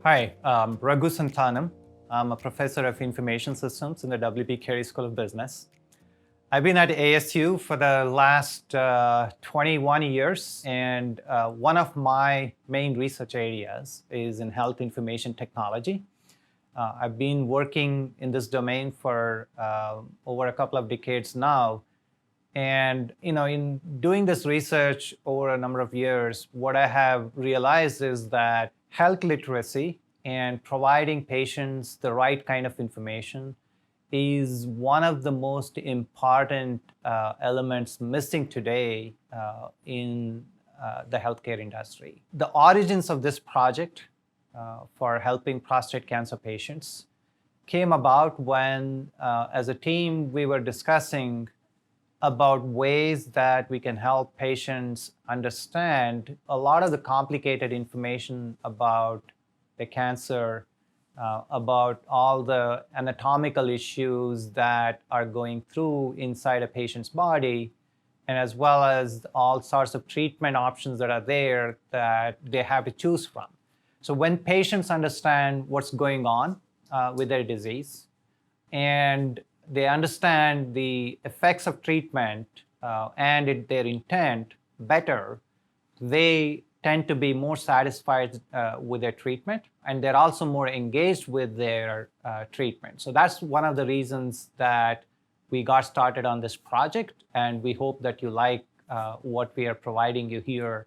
Hi, Raghu Santanam. I'm a professor of information systems in the W.P. Carey School of Business. I've been at ASU for the last 21 years, and one of my main research areas is in health information technology. I've been working in this domain for over a couple of decades now. And in doing this research over a number of years, what I have realized is that health literacy and providing patients the right kind of information is one of the most important elements missing today in the healthcare industry. The origins of this project for helping prostate cancer patients came about when, as a team, we were discussing about ways that we can help patients understand a lot of the complicated information about the cancer, about all the anatomical issues that are going through inside a patient's body, and as well as all sorts of treatment options that are there that they have to choose from. So when patients understand what's going on with their disease, and they understand the effects of treatment and their intent better, they tend to be more satisfied with their treatment, and they're also more engaged with their treatment. So that's one of the reasons that we got started on this project, and we hope that you like what we are providing you here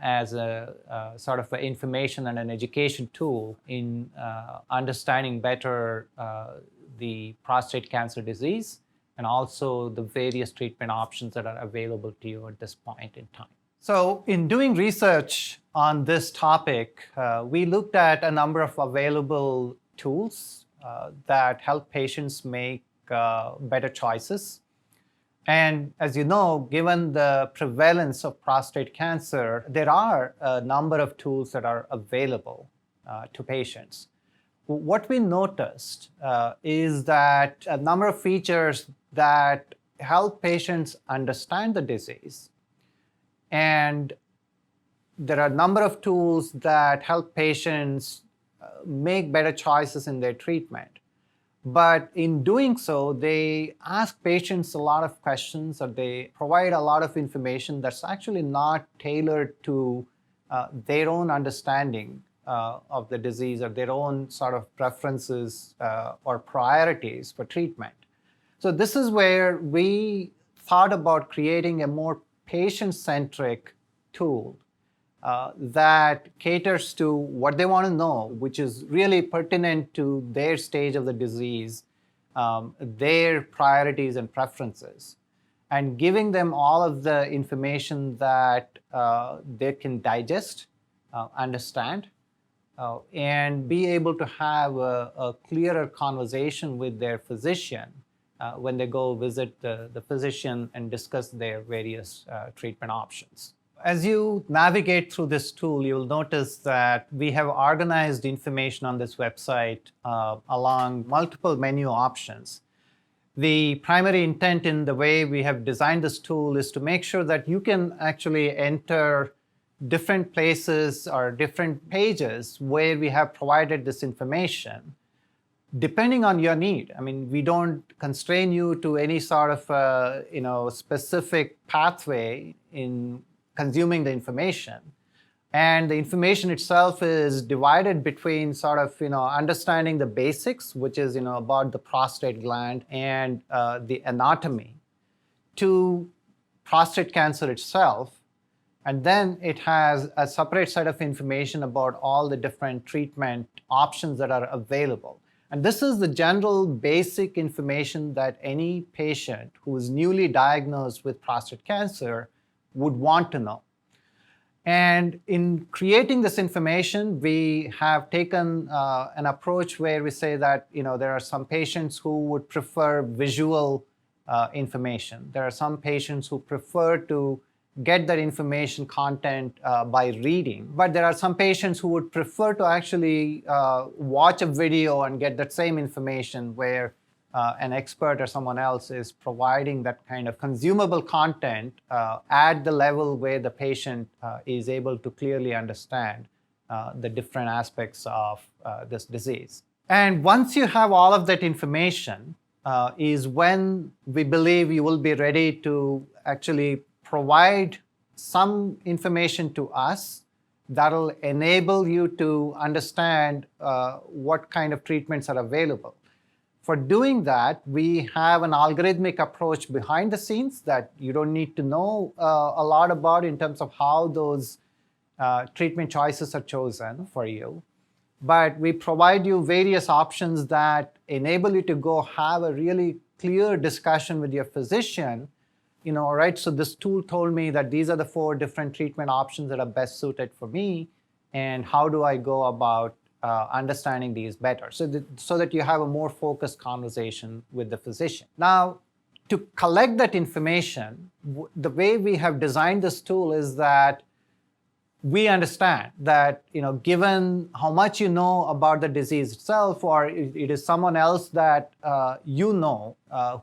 as a sort of an information and an education tool in understanding better the prostate cancer disease, and also the various treatment options that are available to you at this point in time. So in doing research on this topic, we looked at a number of available tools that help patients make better choices. And as you know, given the prevalence of prostate cancer, there are a number of tools that are available to patients. What we noticed is that a number of features that help patients understand the disease, and there are a number of tools that help patients make better choices in their treatment. But in doing so, they ask patients a lot of questions, or they provide a lot of information that's actually not tailored to their own understanding of the disease, or their own sort of preferences or priorities for treatment. So this is where we thought about creating a more patient-centric tool that caters to what they want to know, which is really pertinent to their stage of the disease, their priorities and preferences, and giving them all of the information that they can digest, understand, and be able to have a clearer conversation with their physician when they go visit the physician and discuss their various treatment options. As you navigate through this tool, you'll notice that we have organized information on this website along multiple menu options. The primary intent in the way we have designed this tool is to make sure that you can actually enter different places or different pages where we have provided this information, depending on your need. I mean, we don't constrain you to any sort of specific pathway in consuming the information. And the information itself is divided between sort of understanding the basics, which is about the prostate gland and the anatomy, to prostate cancer itself. And then it has a separate set of information about all the different treatment options that are available. And this is the general basic information that any patient who is newly diagnosed with prostate cancer would want to know. And in creating this information, we have taken an approach where we say that there are some patients who would prefer visual information. There are some patients who prefer to get that information content by reading. But there are some patients who would prefer to actually watch a video and get that same information, where an expert or someone else is providing that kind of consumable content at the level where the patient is able to clearly understand the different aspects of this disease. And once you have all of that information, is when we believe you will be ready to actually provide some information to us that'll enable you to understand what kind of treatments are available. For doing that, we have an algorithmic approach behind the scenes that you don't need to know a lot about in terms of how those treatment choices are chosen for you. But we provide you various options that enable you to go have a really clear discussion with your physician. All right, so this tool told me that these are the 4 different treatment options that are best suited for me, and how do I go about understanding these better, so that you have a more focused conversation with the physician. Now, to collect that information, the way we have designed this tool is that we understand that, given how much you know about the disease itself, or it is someone else that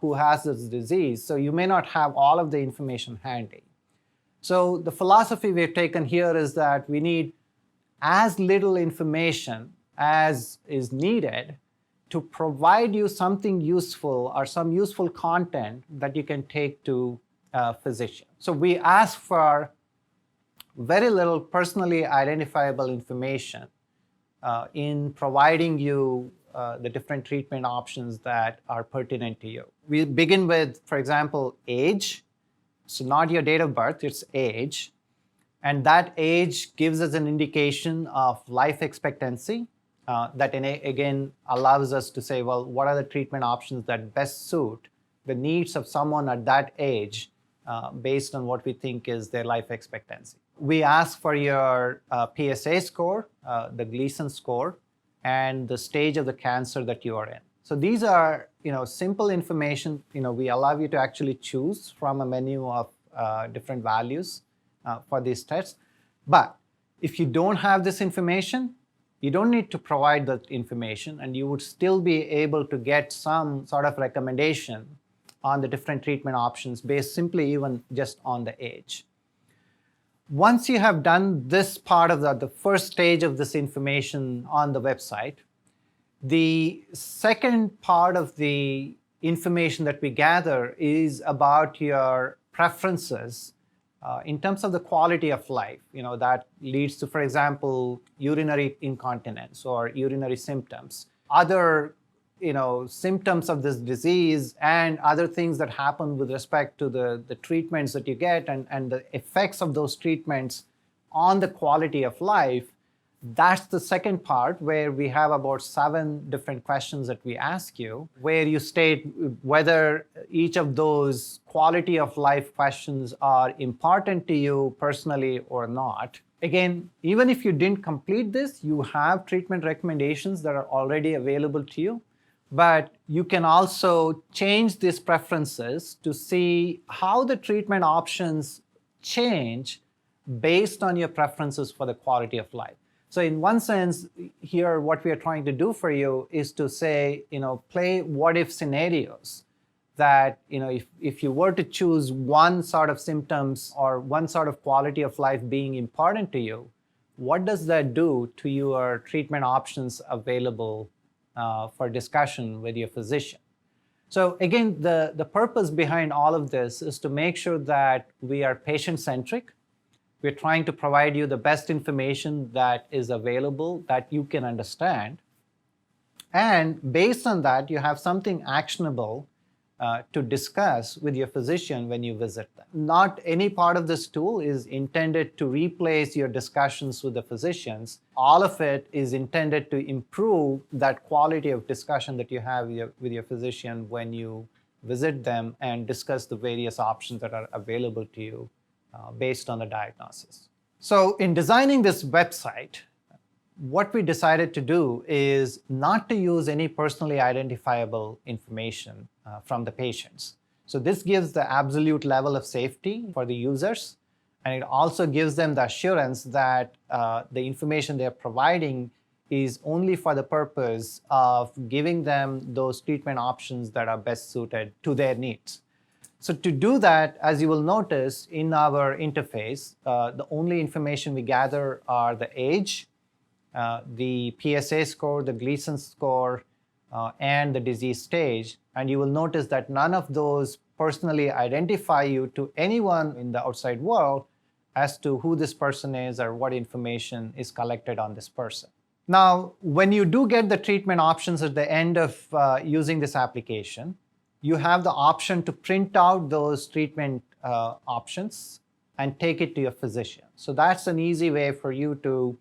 who has this disease, so you may not have all of the information handy. So the philosophy we've taken here is that we need as little information as is needed to provide you something useful or some useful content that you can take to a physician. So we ask for very little personally identifiable information in providing you the different treatment options that are pertinent to you. We begin with, for example, age. So not your date of birth, it's age. And that age gives us an indication of life expectancy that again allows us to say, well, what are the treatment options that best suit the needs of someone at that age based on what we think is their life expectancy. We ask for your PSA score, the Gleason score, and the stage of the cancer that you are in. So these are, simple information. We allow you to actually choose from a menu of different values for these tests. But if you don't have this information, you don't need to provide that information, and you would still be able to get some sort of recommendation on the different treatment options based simply even just on the age. Once you have done this part of the first stage of this information on the website, the second part of the information that we gather is about your preferences in terms of the quality of life. That leads to, for example, urinary incontinence or urinary symptoms. Other symptoms of this disease and other things that happen with respect to the treatments that you get and the effects of those treatments on the quality of life. That's the second part, where we have about 7 different questions that we ask you, where you state whether each of those quality of life questions are important to you personally or not. Again, even if you didn't complete this, you have treatment recommendations that are already available to you. But you can also change these preferences to see how the treatment options change based on your preferences for the quality of life. So in one sense, here what we are trying to do for you is to say, play what-if scenarios. That if you were to choose one sort of symptoms or one sort of quality of life being important to you, what does that do to your treatment options available for discussion with your physician? So again, the purpose behind all of this is to make sure that we are patient-centric. We're trying to provide you the best information that is available that you can understand. And based on that, you have something actionable to discuss with your physician when you visit them. Not any part of this tool is intended to replace your discussions with the physicians. All of it is intended to improve that quality of discussion that you have with your physician when you visit them and discuss the various options that are available to you based on the diagnosis. So in designing this website, what we decided to do is not to use any personally identifiable information from the patients. So this gives the absolute level of safety for the users, and it also gives them the assurance that the information they're providing is only for the purpose of giving them those treatment options that are best suited to their needs. So to do that, as you will notice in our interface, the only information we gather are the age, the PSA score, the Gleason score, and the disease stage. And you will notice that none of those personally identify you to anyone in the outside world as to who this person is or what information is collected on this person. Now, when you do get the treatment options at the end of using this application, you have the option to print out those treatment options and take it to your physician. So that's an easy way for you to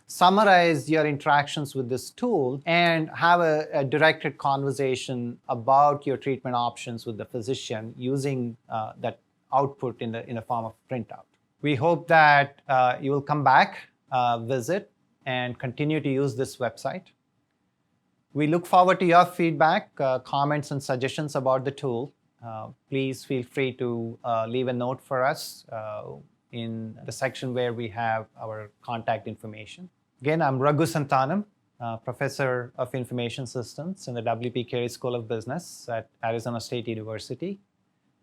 summarize your interactions with this tool and have a directed conversation about your treatment options with the physician using that output in the form of printout. We hope that you will come back, visit, and continue to use this website. We look forward to your feedback, comments, and suggestions about the tool. Please feel free to leave a note for us in the section where we have our contact information. Again, I'm Raghu Santanam, Professor of Information Systems in the W.P. Carey School of Business at Arizona State University.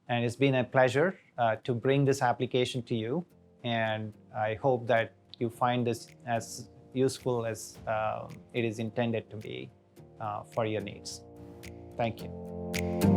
And it's been a pleasure to bring this application to you. And I hope that you find this as useful as it is intended to be for your needs. Thank you.